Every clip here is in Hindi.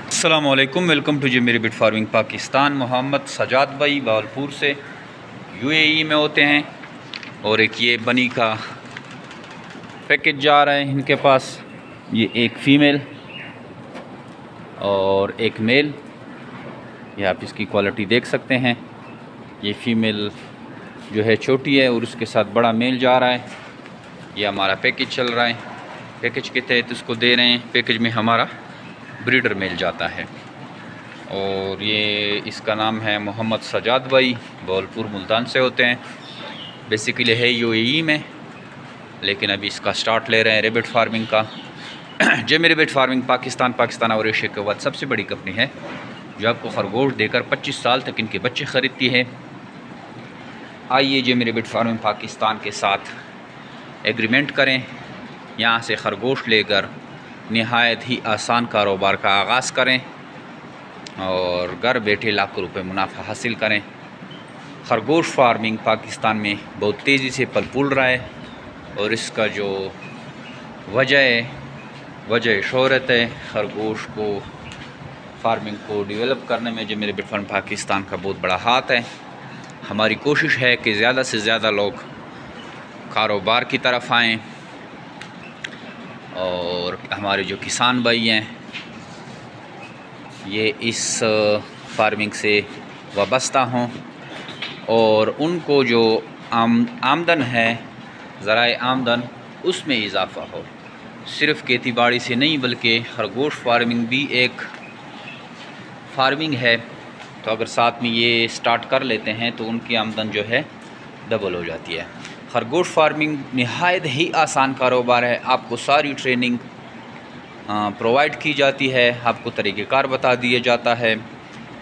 अस्सलामुअलैकुम, वेलकम टू मेरी बिट फार्मिंग पाकिस्तान। मोहम्मद सजाद भाई बावलपुर से यूएई में होते हैं और एक ये बनी का पैकेज जा रहा है इनके पास। ये एक फ़ीमेल और एक मेल, ये आप इसकी क्वालिटी देख सकते हैं। ये फ़ीमेल जो है छोटी है और उसके साथ बड़ा मेल जा रहा है। ये हमारा पैकेज चल रहा है, पैकेज के तहत इसको दे रहे हैं। पैकेज में हमारा ब्रीडर मेल जाता है और ये इसका नाम है मोहम्मद सजाद भाई, बावलपुर मुल्तान से होते हैं। बेसिकली है यूएई में, लेकिन अभी इसका स्टार्ट ले रहे हैं रेबिट फार्मिंग का। जे मेरी रेबिट फार्मिंग पाकिस्तान और एशिया के बाद सबसे बड़ी कंपनी है जो आपको खरगोश देकर 25 साल तक इनके बच्चे ख़रीदती है। आइए जे मेरी रेबिट फार्मिंग पाकिस्तान के साथ एग्रीमेंट करें, यहाँ से खरगोश लेकर नहायत ही आसान कारोबार का आगाज़ करें और घर बैठे लाखों रुपए मुनाफा हासिल करें। खरगोश फार्मिंग पाकिस्तान में बहुत तेज़ी से पल फूल रहा है और इसका जो वजह शोहरत है, खरगोश को फार्मिंग को डेवलप करने में जो मेरे बिट फार्म पाकिस्तान का बहुत बड़ा हाथ है। हमारी कोशिश है कि ज़्यादा से ज़्यादा लोग कारोबार की तरफ आएँ और हमारे जो किसान भाई हैं ये इस फार्मिंग से वाबस्ता हों और उनको जो आमदन है, ज़राए आमदन, उसमें इजाफ़ा हो। सिर्फ़ खेती बाड़ी से नहीं बल्कि खरगोश फार्मिंग भी एक फार्मिंग है, तो अगर साथ में ये स्टार्ट कर लेते हैं तो उनकी आमदन जो है डबल हो जाती है। खरगोश फार्मिंग नहायत ही आसान कारोबार है। आपको सारी ट्रेनिंग प्रोवाइड की जाती है, आपको तरीक़ेकार बता दिया जाता है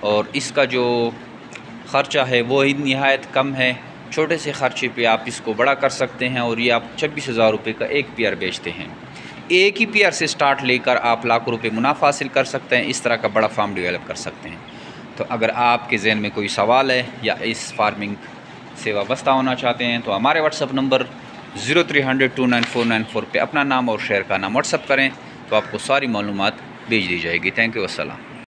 और इसका जो ख़र्चा है वो ही नहायत कम है। छोटे से ख़र्चे पे आप इसको बड़ा कर सकते हैं और ये आप 26,000 रुपये का एक पेयर बेचते हैं। एक ही पेयर से स्टार्ट लेकर आप लाखों रुपये मुनाफा हासिल कर सकते हैं। इस तरह का बड़ा फार्म डेवलप कर सकते हैं। तो अगर आपके ज़हन में कोई सवाल है या इस फार्मिंग से वाबस्ता होना चाहते हैं तो हमारे व्हाट्सअप नंबर 0300299494 पे अपना नाम और शहर का नाम व्हाट्सअप करें तो आपको सारी मालूमात भेज दी जाएगी। थैंक यू, अस्सलाम।